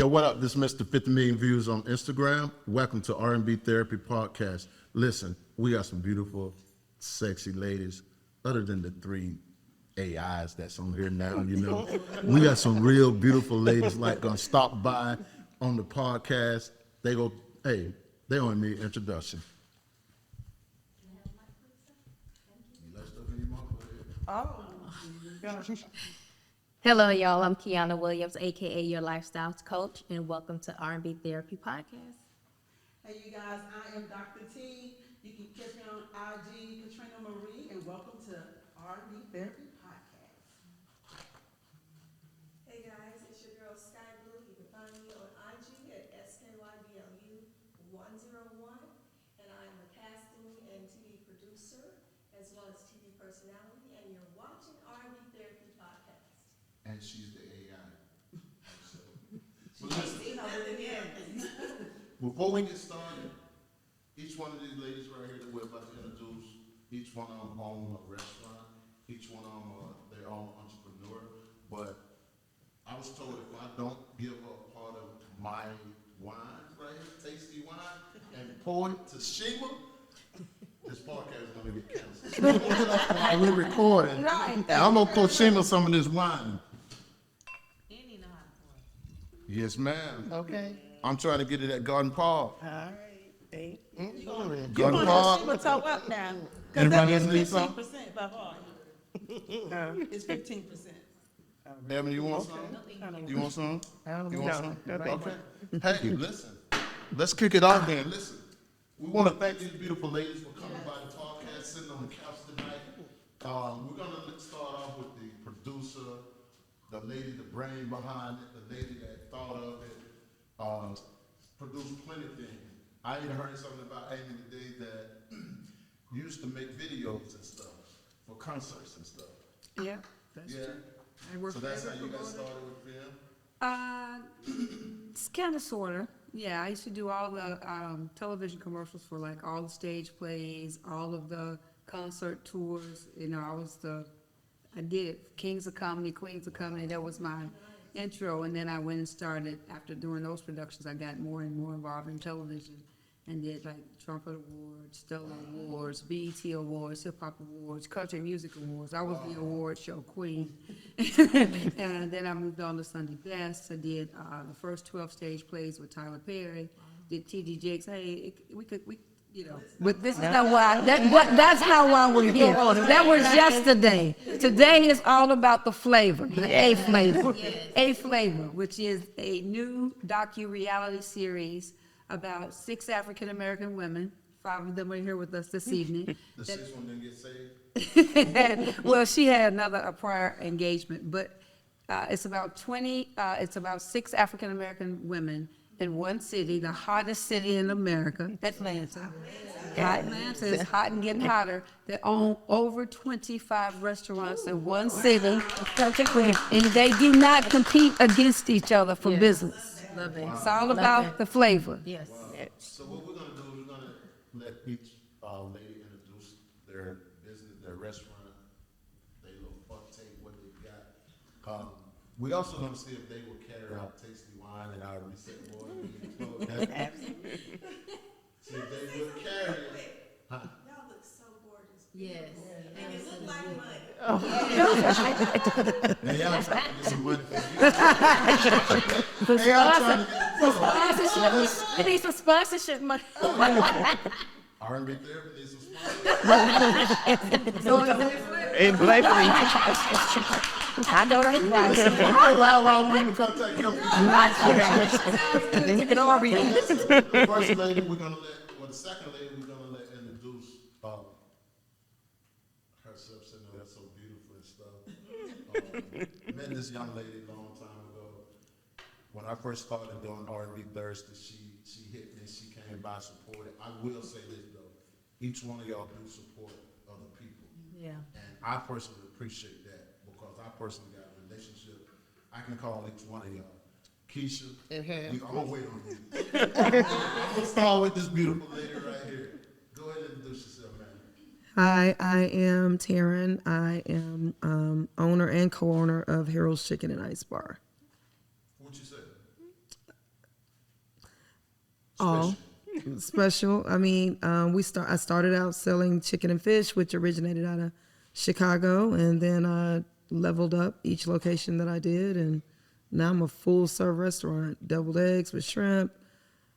Yo, what up? This is Mr. 50 Million Views on Instagram. Welcome to RNB Therapy Podcast. Listen, we got some beautiful, sexy ladies, other than the 3 AIs that's on here now, you know. We got some real beautiful ladies like gonna stop by on the podcast. They don't need introduction. Hello, y'all. I'm Kiana Williams, aka your lifestyle coach, and welcome to RNB Therapy Podcast. Hey, you guys. I am Dr. T. You can catch me on IG, Katrina Marie, and welcome to RNB Therapy Podcast. Hey guys, it's your girl Sky Blue. You can find me on IG at SKYBLU101, and I am a casting and TV producer as well as TV personality, and you're watching RNB Therapy Podcast. And she's the AI. Before we get started, each one of these ladies right here that we're about to introduce, each one of them own a restaurant, each one of them are their own entrepreneur. But I was told if I don't give up part of my wine right here, tasty wine, and pour it to Shima, this podcast is gonna get canceled. While we're recording, and I'm gonna pour Shima some of this wine. Yes, ma'am. Okay. I'm trying to get it at Garden Park. All right. Hey. Garden Park. We'll talk up now. Anybody else need 15% something? by heart. It's 15%. Evan, you want some? You want some? You want some? Okay. Hey, listen. Let's kick it off then. Listen. We want to thank these beautiful ladies for coming by the podcast, sitting on the couch tonight. We're going to start off with the producer, the lady, the brain behind it, the lady that thought of it, produced plenty of things. I even heard something about Amy today that used to make videos and stuff for concerts and stuff. Yeah, that's Yeah. true. So that's how you got started with film? It's kind of, sort of. Yeah, I used to do all the television commercials for like all the stage plays, all of the concert tours. You know, I did Kings of Comedy, Queens of Comedy. That was my intro. And then I went and started, after doing those productions, I got more and more involved in television and did like Trumpet Awards, Stellar Awards, BET Awards, Hip Hop Awards, Country Music Awards. I was the award show queen. And then I moved on to Sunday Best. I did the first 12 stage plays with Tyler Perry, did T.D. Jakes. Hey, but this is not why, that's how I was here. That was yesterday. Today is all about the flavor, the A flavor. A flavor, which is a new docu-reality series about 6 African-American women. 5 of them are here with us this evening. The 6th one didn't get saved? Well, she had a prior engagement, but it's about 6 African-American women in one city, the hottest city in America, Atlanta. Atlanta is hot and getting hotter. They own over 25 restaurants in one city, and they do not compete against each other for business. Love it. It's all about the flavor. Yes. So what we're gonna do is we're gonna let each lady introduce their business, their restaurant, their little fuck tape, what they got. We also gonna see if they will carry out tasty wine, and I already said more than see if they will carry it. Huh? Y'all look so gorgeous. Yes. And you look like money. Now y'all trying to get some money For Hey, y'all trying to sponsorship, I need some sponsorship money. get R&B Therapy needs some sponsors. And Blakely. I know that. Contact them. You can all read it. The first lady we're gonna the second lady we're gonna let introduce herself, sitting there so beautiful and stuff. Met this young lady a long time ago. When I first started doing R&B Thursday, she hit me, she came by, supported. I will say this though, each one of y'all do support other people. Yeah. And I personally appreciate that because I personally got a relationship. I can call each one of y'all. Keisha, I'm gonna wait on you. Let's start with this beautiful lady right here. Go ahead and introduce yourself, man. Hi, I am Taryn. I am owner and co-owner of Harold's Chicken and Ice Bar. What you say? All special. I mean, I started out selling chicken and fish, which originated out of Chicago, and then I leveled up each location that I did, and now I'm a full serve restaurant. Deviled eggs with shrimp,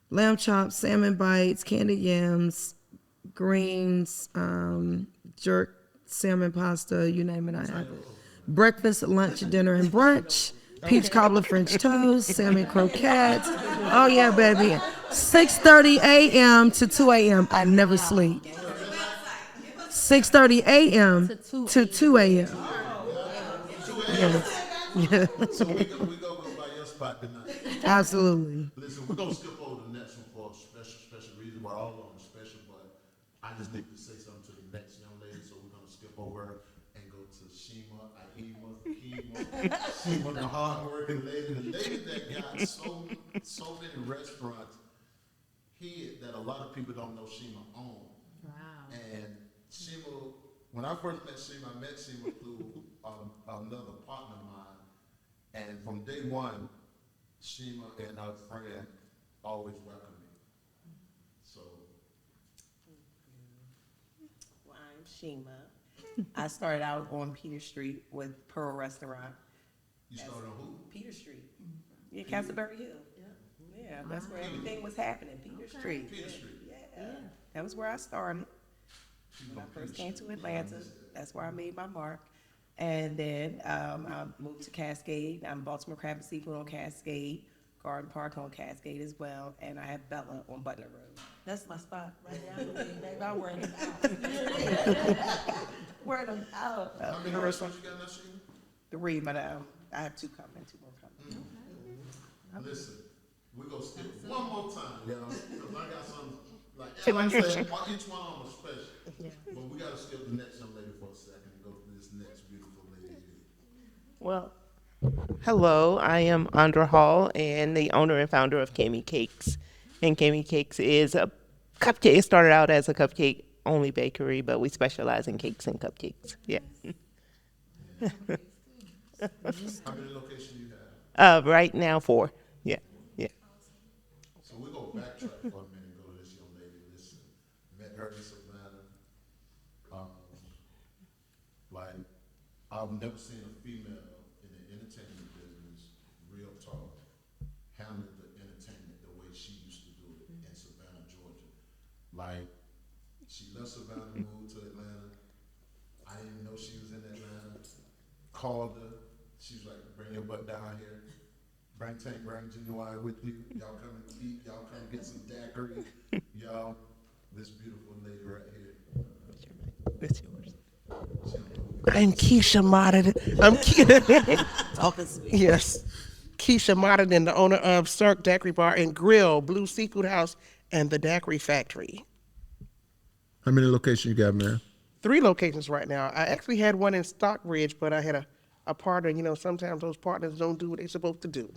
lamb chops, salmon bites, candied yams, greens, jerk, salmon pasta, you name it, I have it. Breakfast, lunch, dinner, and brunch. Peach cobbler French toast, salmon croquettes. Oh yeah, baby. 6:30 a.m. to 2 a.m. I never sleep. 6:30 a.m. to 2 a.m. Yes. Yeah. So we gonna go by your spot tonight. Absolutely. Listen, we're gonna skip over the next one for a special reason. We're all on the special, but I just need to say something to the next young lady, so we're gonna skip over her and go to Shima, Shima, the hard-working lady, the lady that got so many restaurants here that a lot of people don't know Shima own. Wow. And Shima, when I first met Shima through another partner of mine. And from day one, Shima and her friend always welcomed me. So. Well, I'm Shima. I started out on Peter Street with Pearl Restaurant. You started on who? Peter Street. Yeah, Castleberry Hill. Yeah, that's where everything was happening, Peter Street. Peter Street. Yeah, that was where I started. When I first came to Atlanta, that's where I made my mark. And then I moved to Cascade. I'm Baltimore Crab and Seafood on Cascade, Garden Park on Cascade as well, and I have Bella on Butler Road. That's my spot right there. Baby, I'm wearing them out. Wearing them out. How many restaurants you got now, Shima? 3, but I have 2 coming, 2 more coming. Listen, we're gonna skip one more time, y'all, because I got something, like I said, each one of them was special. But we gotta skip the next young lady for a second and go to this next beautiful lady here. Well, hello, I am Andra Hall and the owner and founder of Kami Cakes. And Kami Cakes is a cupcake. It started out as a cupcake only bakery, but we specialize in cakes and cupcakes. Yeah. How many locations you have? Right now, 4. Yeah. Yeah. So we're gonna backtrack for a minute and go to this young lady. Listen, met her in Savannah. Like, I've never seen a female in the entertainment business, real talk, handle the entertainment the way she used to do it in Savannah, Georgia. Like, she left Savannah, moved to Atlanta. I didn't know she was in Atlanta. Called her. She's like, bring your butt down here. Bring Tank, bring Genuine with you. Y'all come and eat. Y'all come get some daiquiri. Y'all, this beautiful lady right here. It's yours. I'm Keisha Martin. Yes. Keisha Martin, the owner of Cirque Daiquiri Bar and Grill, Blue Seafood House, and the Daiquiri Factory. How many locations you got, man? 3 locations right now. I actually had one in Stockbridge, but I had a partner. You know, sometimes those partners don't do what they're supposed to do.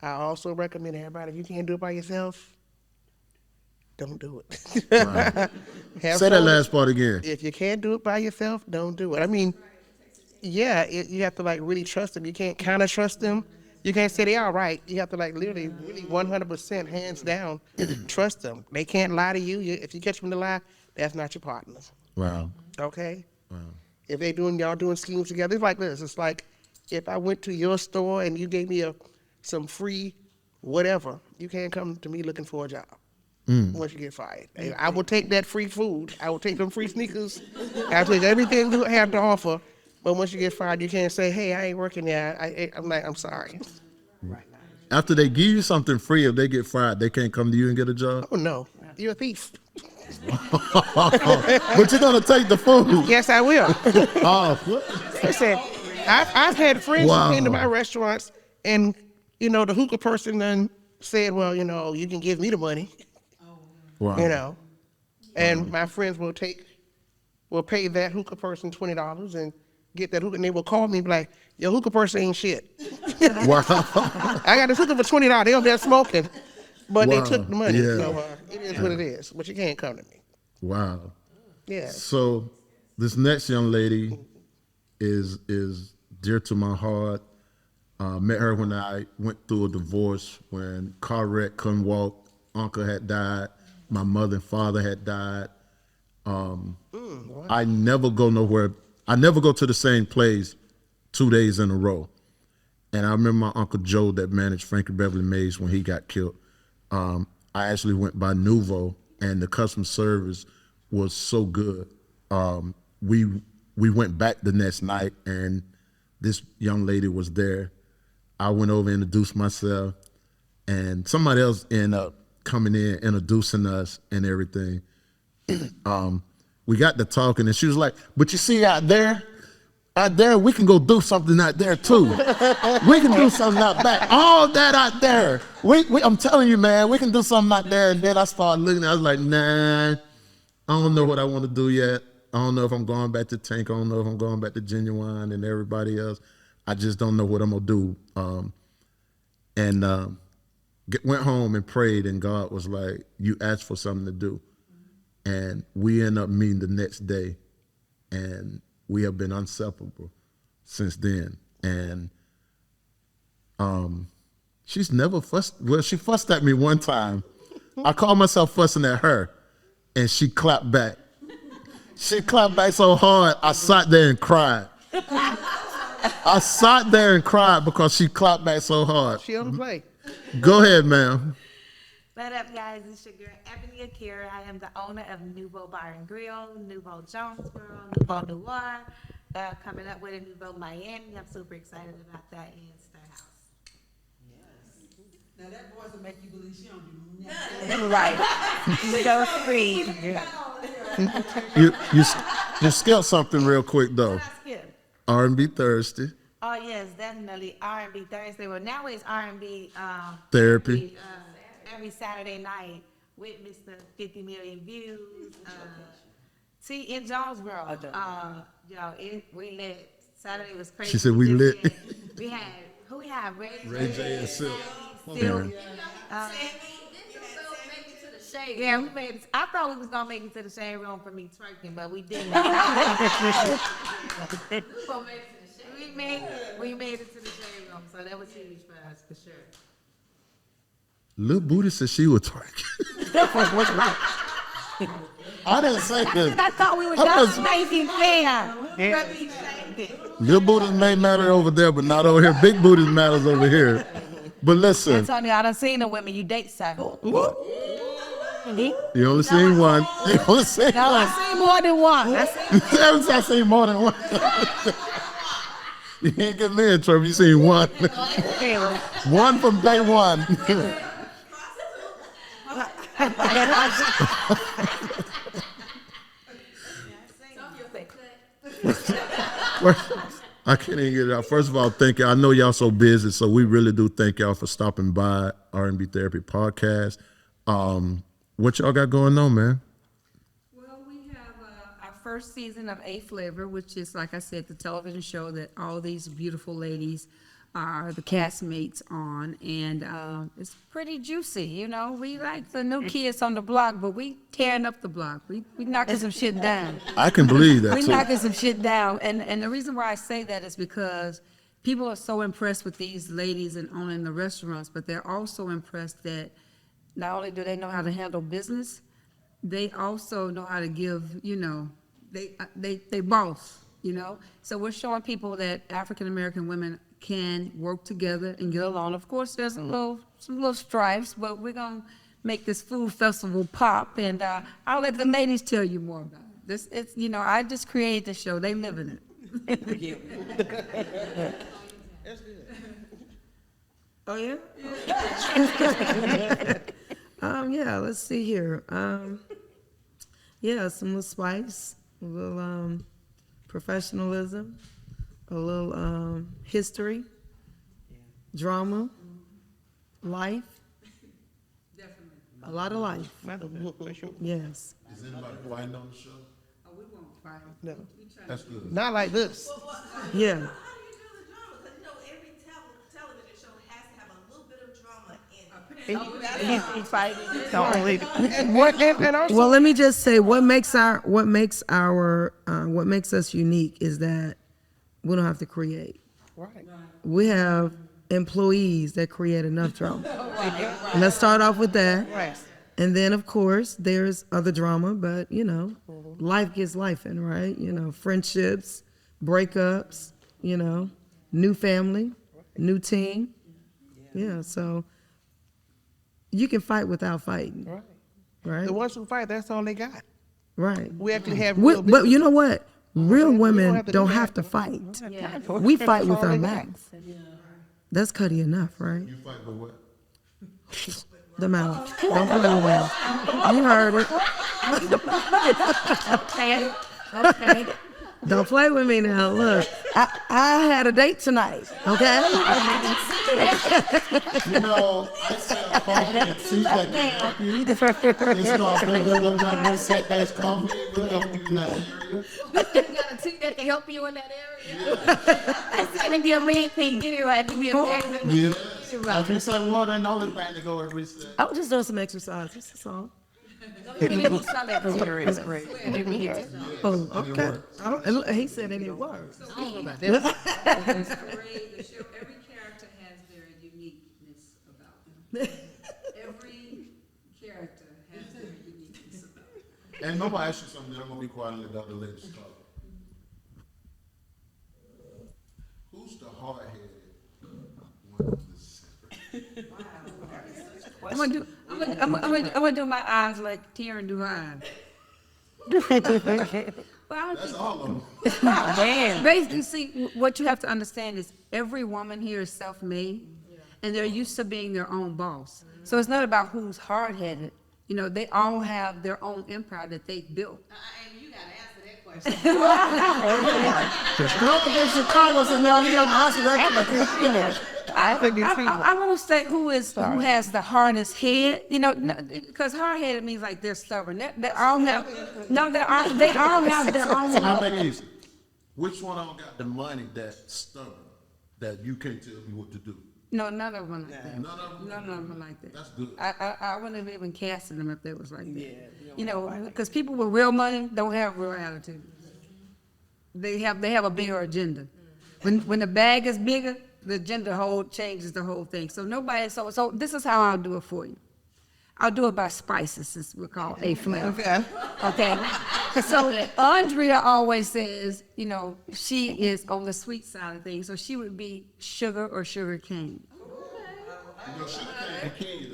I also recommend everybody, if you can't do it by yourself, don't do it. Wow. Have Say that someone- last part again. If you can't do it by yourself, don't do it. I mean, yeah, you have to like really trust them. You can't kind of trust them. You can't say they're all right. You have to like literally, really 100% hands down trust them. They can't lie to you. If you catch them to lie, that's not your partners. Wow. Okay? Wow. If y'all doing schemes together, it's like this. It's like if I went to your store and you gave me some free whatever, you can't come to me looking for a job. Once you get fired. I will take that free food. I will take them free sneakers. I'll take everything you have to offer. But once you get fired, you can't say, hey, I ain't working there. I'm like, I'm sorry. After they give you something free, if they get fired, they can't come to you and get a job? Oh, no. You're a thief. But you're going to take the food. Yes, I will. Oh, what? Listen, I've had friends Wow. who came to my restaurants and, you know, the hookah person then said, well, you know, you can give me the money. Wow. You know, and my friends will pay that hookah person $20 and get that hookah, and they will call me and be like, your hookah person ain't shit. Wow. I got this hookah for $20. They over there smoking, but Wow. they took the money. Yeah. So it is what it is. But you can't come to me. Wow. Yeah. So this next young lady is dear to my heart. Met her when I went through a divorce, when car wreck, couldn't walk uncle had died. My mother and father had died. I never go nowhere. I never go to the same place 2 days in a row. And I remember my Uncle Joe that managed Frankie Beverly Mays when he got killed. I actually went by Nuvo, and the customer service was so good. We went back the next night, and this young lady was there. I went over and introduced myself, and somebody else ended up coming in, introducing us and everything. We got to talking, and she was like, but you see out there, we can go do something out there too. We can do something out back. All that out there. I'm telling you, man, we can do something out there. And then I started looking, I was like, nah, I don't know what I want to do yet. I don't know if I'm going back to Tank. I don't know if I'm going back to Genuine and everybody else. I just don't know what I'm going to do. Went home and prayed, and God was like, you asked for something to do. And we ended up meeting the next day, and we have been inseparable since then. And she's never fussed. Well, she fussed at me one time. I called myself fussing at her, and she clapped back. She clapped back so hard, I sat there and cried. I sat there and cried because she clapped back so hard. She on the play. Go ahead, ma'am. What up, guys? It's your girl, Ebony Akira. I am the owner of Nouveau Bar and Grill, Nouveau Jonesboro, Nouveau Noir. Coming up with a Nouveau Miami. I'm super excited about that in Star House. Now that voice will make you believe she don't do nothing. Right. So free. You skipped something real quick though. What I skip? R&B Thursday, Oh, yes, definitely R&B Thursday. Well, now it's R&B therapy. every Saturday night with Mr. 50 million views. See, in Jonesboro, we lit. Saturday was crazy. She said we lit. We had, who we have? Ray J and Silk. Silk. Yeah, we made it. I thought we was gonna make it to the shade room for me twerking, but we didn't. we made it to the shade room, so that was huge for us for sure. Lil Booty said she was twerking. I didn't say that. I thought we were just making fair. Lil Booty may matter over there, but not over here. Big Booty matters over here. But listen, Antonio, I done seen the women you date, sir. you only seen one. You only seen No, I one. seen more than one. I seen more than one. You ain't getting in trouble. You seen one. One from day one. I can't even get it out. First of all, thank you. I know y'all so busy, so we really do thank y'all for stopping by RNB Therapy Podcast. What y'all got going on, man? Well, we have our first season of A Flavor, which is, like I said, the television show that all these beautiful ladies are the castmates on, and it's pretty juicy, you know. We like the new kids on the block, but we tearing up the block. We knocking some shit down. I can believe that We too. knocking some shit down, and the reason why I say that is because people are so impressed with these ladies and owning the restaurants, but they're also impressed that not only do they know how to handle business, they also know how to give, you know, they boss, you know. So we're showing people that African American women can work together and get along. Of course, there's some little strifes, but we're gonna make this food festival pop, and I'll let the ladies tell you more about it. It's you know, I just created the show. They live in it. Oh yeah. Yeah. Let's see here. Yeah, some little spice, a little professionalism, a little history, drama, life. Definitely. A lot of life. Yes. Is anybody quiet on the show? Oh, we won't fight. No, That's good. not like this. Yeah. How do you do the drama? Because you know every television show has to have a little bit of drama in it. Well, let me just say what makes us unique is that we don't have to create. Right. We have employees that create enough drama. Let's start off with that. Right. And then, of course, there's other drama, but, you know, life gets life in, right? You know, friendships, breakups, you know, new family, new team. Yeah, so you can fight without fighting, right? The ones who fight, that's all they got. Right. We actually have real But you know what? Real don't women have to do don't that. have to fight. We fight with our mouth. That's cutty enough, right? You fight with what? The mouth. Don't play with it. You heard it. Okay, okay. Don't play with me now. Look, I had a date tonight, okay? You know, I sell coffee and tea that can help you. It's called that's coffee. We'll help you in that area. You got a team that can help you in that area. That's gonna be a main thing. Give me right. Give me a Yeah. I can say more than all the time to go every day. I was just doing some exercise. That's all. It's great. Oh, okay. He said it works. Every character has their uniqueness about them. Every character has their uniqueness about them. And nobody ask you something, I'm gonna be quiet and let the other ladies talk. Who's the hard-headed one of this? I'm gonna do my eyes like Taryn do hers. Well, That's all of them. basically, see, what you have to understand is every woman here is self-made, and they're used to being their own boss. So it's not about who's hard-headed. You know, they all have their own empire that they built. You gotta answer that question. I want to say who has the hardest head, you know, because hard-headed means like they're stubborn. They all have, no, they all have their own. I'll make it easy. Which one of them got the money that's stubborn, that you can't tell me what to do? No, none of them like that. None of them? None of them are like that. That's good. I wouldn't have even casted them if they was like that. You know, because people with real money don't have real attitude. They have a bigger agenda. When the bag is bigger, the agenda changes the whole thing. So so this is how I'll do it for you. I'll do it by spices, since we're called A-Flair. Okay. So Andrea always says, you know, she is on the sweet side of things, so she would be sugar or sugar cane. You know, she can't kill you.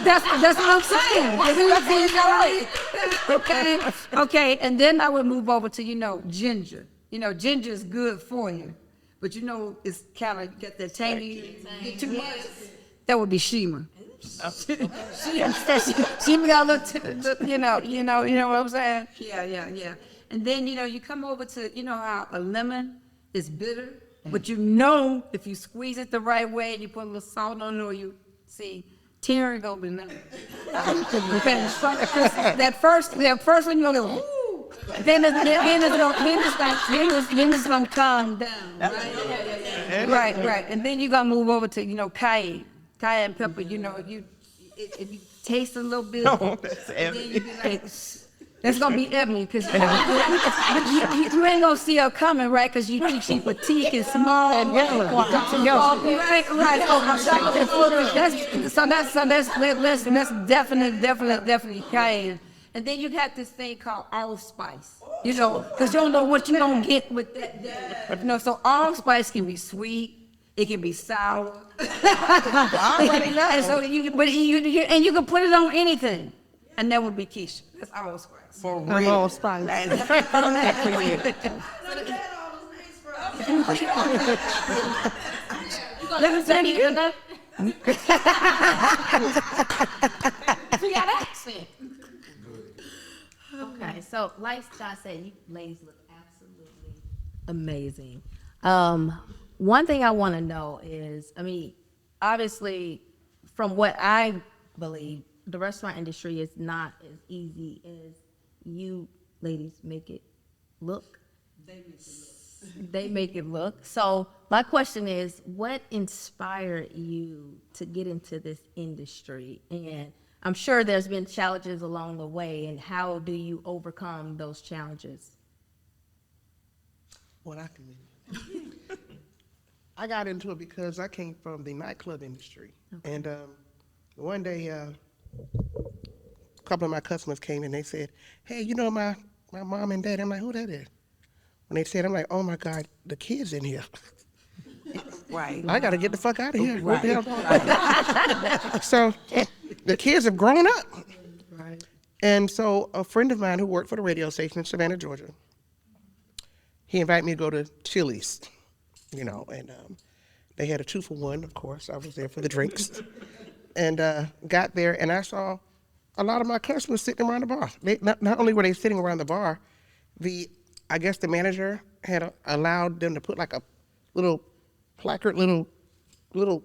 That's what I'm saying. Okay, and then I would move over to, you know, ginger. You know, ginger is good for you, but you know, it's kind of get that tangy, get too much. That would be Shima. Shima got a little, you know what I'm saying? Yeah. And then, you know, you come over to, you know how a lemon is bitter, but you know if you squeeze it the right way and you put a little salt on it, or you see, Terry gonna be nice. that first one you're gonna go, ooh. Then it's gonna calm down, right? Right. And then you're gonna move over to, you know, cayenne pepper. You know, if you taste a little bit, That's then you be like, that's gonna be Ebony, because you ain't gonna see her coming, right? Because you keep petite and small and yellow. Right. That's definitely cayenne. And then you got this thing called allspice. You know, because you don't know what you're gonna get with that. You know, so allspice can be sweet, it can be sour. And so you can put it on anything, and that would be Keisha. That's allspice. for real spice. Let me tell you, know. You got accent. Okay, so like Scott said, you ladies look absolutely amazing. One thing I want to know is, I mean, obviously, from what I believe, the restaurant industry is not as easy as you ladies make it look. They make it look. So my question is, what inspired you to get into this industry? And I'm sure there's been challenges along the way, and how do you overcome those challenges? Well, I got into it because I came from the nightclub industry. Okay. And one day a couple of my customers came in. They said, "Hey, you know my mom and dad?" I'm like, "Who that is?" When they said, I'm like, "Oh my God, the kids in here." Right. I got to get the fuck out of here. What the hell going on? So the kids have grown up. Right. And so a friend of mine who worked for the radio station in Savannah, Georgia, he invited me to go to Chili's, and they had a 2-for-1, of course. I was there for the drinks. And got there, and I saw a lot of my customers sitting around the bar. Not only were they sitting around the bar, I guess the manager had allowed them to put like a little placard, little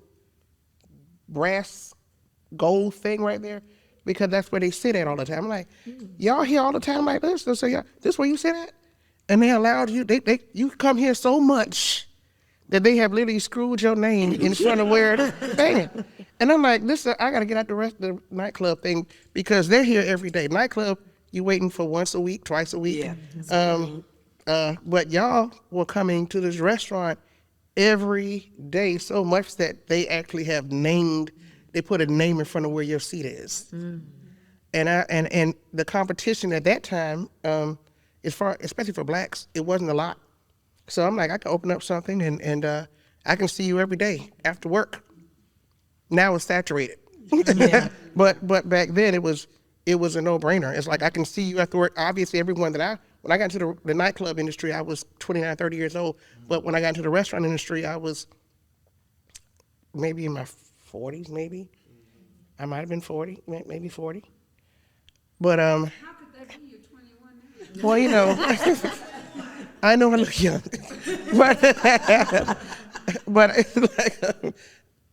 brass gold thing right there, because that's where they sit at all the time. I'm like, y'all here all the time like this? So yeah, this where you sit at? And they allowed you, you come here so much that they have literally screwed your name in front of where it is. Dang it. And I'm like, listen, I got to get out the rest of the nightclub thing, because they're here every day. Nightclub, you waiting for once a week, twice a week. Yeah. But y'all were coming to this restaurant every day, so much that they actually have they put a name in front of where your seat is. And the competition at that time, especially for blacks, it wasn't a lot. So I'm like, I can open up something and I can see you every day after work. Now it's saturated. But back then it was a no-brainer. It's like, I can see you after work. Obviously, when I got into the nightclub industry, I was 29, 30 years old. But when I got into the restaurant industry, I was maybe in my 40s, maybe. I might have been 40, maybe 40. But, How could that be? You're 21 now. well, I know I look young.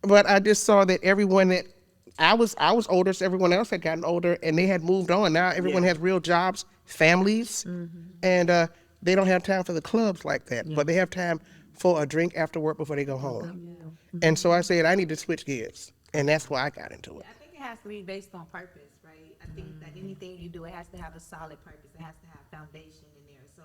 But I just saw that everyone that, I was older, so everyone else had gotten older, and they had moved on. Now everyone has real jobs, families, and they don't have time for the clubs like that. But they have time for a drink after work before they go home. And so I said, I need to switch gears, and that's why I got into it. I think it has to be based on purpose, right? I think that anything you do, it has to have a solid purpose. It has to have foundation in there. So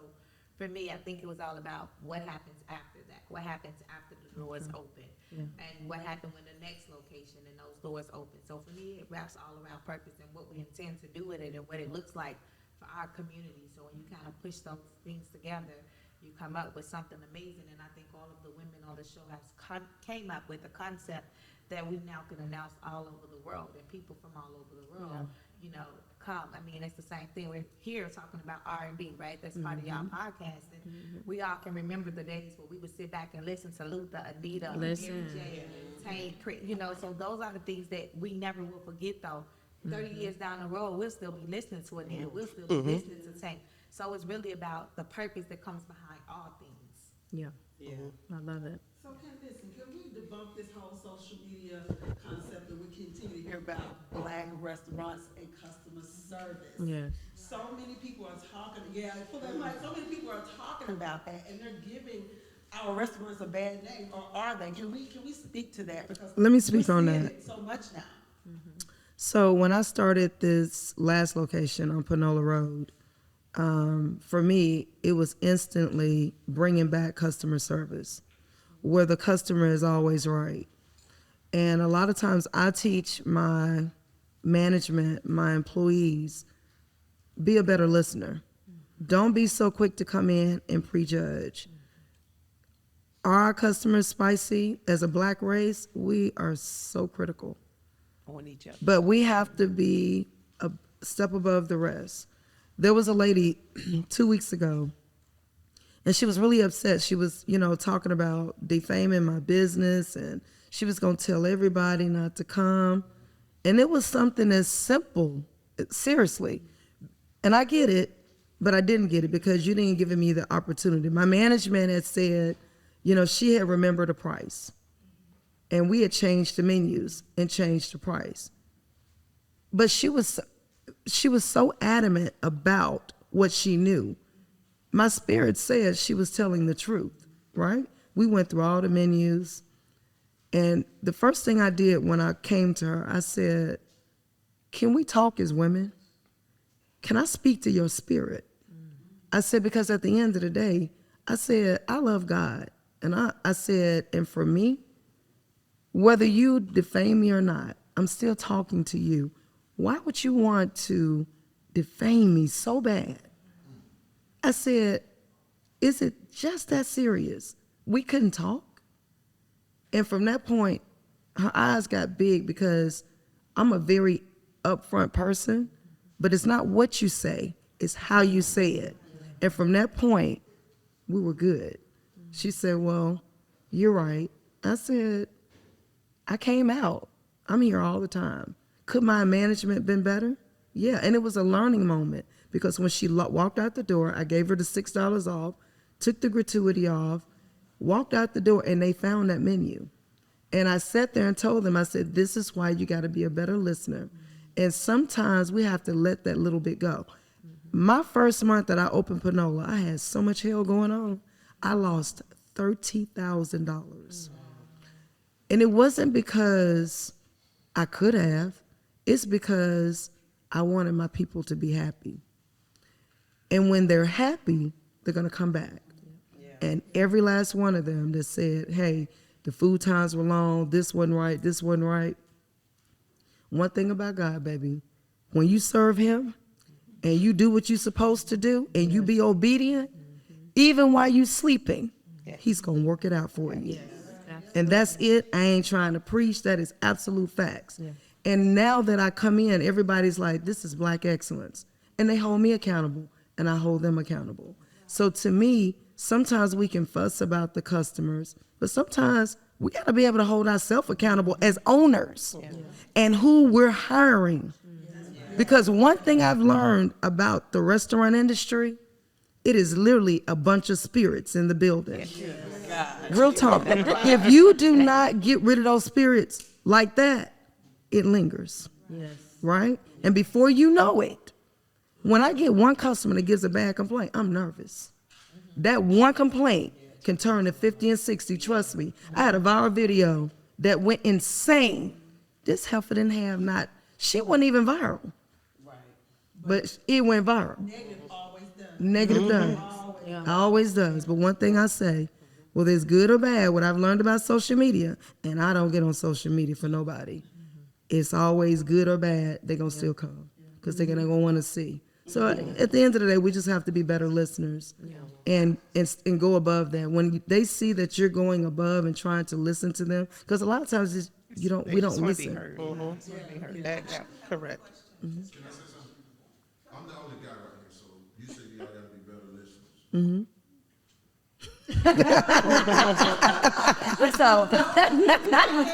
for me, I think it was all about what happens after that. What happens after the doors open, and what happened when the next location and those doors open. So for me, it wraps all around purpose and what we intend to do with it and what it looks like for our community. So when you kind of push those things together, you come up with something amazing. And I think all of the women on the show came up with a concept that we now can announce all over the world, and people from all over the world, come. I mean, it's the same thing. We're here talking about R&B, right? That's part of y'all podcast. And we all can remember the days where we would sit back and listen to Luther, Anita, Mary J, Tank, so those are the things that we never will forget, though. 30 years down the road, we'll still be listening to Anita. We'll still be listening to Tank. So it's really about the purpose that comes behind all things. Yeah. I love it. So can we debunk this whole social media concept that we continue to hear about black restaurants and customer service? Yeah. So many people are talking, so many people are talking about that, and they're giving our restaurants a bad name, or are they? Can we speak to that? Because Let me speak we're on seeing that. it so much now. So when I started this last location on Panola Road, for me, it was instantly bringing back customer service, where the customer is always right. And a lot of times I teach my management, my employees, be a better listener. Don't be so quick to come in and prejudge. Are our customers spicy? As a black race, we are so critical. On each other. But we have to be a step above the rest. There was a lady 2 weeks ago, and she was really upset. She was, talking about defaming my business, and she was going to tell everybody not to come. And it was something as simple, seriously. And I get it, but I didn't get it because you didn't give me the opportunity. My management had said, she had remembered a price. And we had changed the menus and changed the price. But she was so adamant about what she knew. My spirit said she was telling the truth, right? We went through all the menus. And the first thing I did when I came to her, I said, can we talk as women? Can I speak to your spirit? I said, because at the end of the day, I said, I love God. And I said, and for me, whether you defame me or not, I'm still talking to you. why would you want to defame me so bad? I said, is it just that serious? We couldn't talk. And from that point, her eyes got big because I'm a very upfront person, but it's not what you say, it's how you say it. And from that point, we were good. She said, well, you're right. I said, I came out. I'm here all the time. Could my management been better? Yeah, and it was a learning moment because when she walked out the door, I gave her the $6 off, took the gratuity off, walked out the door, and they found that menu. And I sat there and told them, I said, this is why you got to be a better listener. And sometimes we have to let that little bit go. My first month that I opened Panola, I had so much hell going on. I lost $30,000. And it wasn't because I could have. It's because I wanted my people to be happy. And when they're happy, they're going to come back. And every last one of them that said, hey, the food times were long, this wasn't right, this wasn't right. One thing about God, baby, when you serve him and you do what you're supposed to do and you be obedient, even while you're sleeping, he's going to work it out for you. And that's it. I ain't trying to preach. That is absolute facts. And now that I come in, everybody's like, this is Black excellence. And they hold me accountable and I hold them accountable. So to me, sometimes we can fuss about the customers, but sometimes we got to be able to hold ourselves accountable as owners and who we're hiring. Because one thing I've learned about the restaurant industry, it is literally a bunch of spirits in the building. Real talk. If you do not get rid of those spirits like that, it lingers. Right? And before you know it, when I get one customer that gives a bad complaint, I'm nervous. That one complaint can turn to 50 and 60, trust me. I had a viral video that went insane. This heifer didn't have not, she wasn't even viral. But it went viral. Negative always does. Negative does. Always does. But one thing I say, whether it's good or bad, what I've learned about social media, and I don't get on social media for nobody, it's always good or bad, they're going to still come because they're going to want to see. So at the end of the day, we just have to be better listeners and go above that. When they see that you're going above and trying to listen to them, because a lot of times we don't listen. Correct. Can I say something? I'm the only guy right here, so you said y'all gotta be better listeners. So, Y'all get accountable.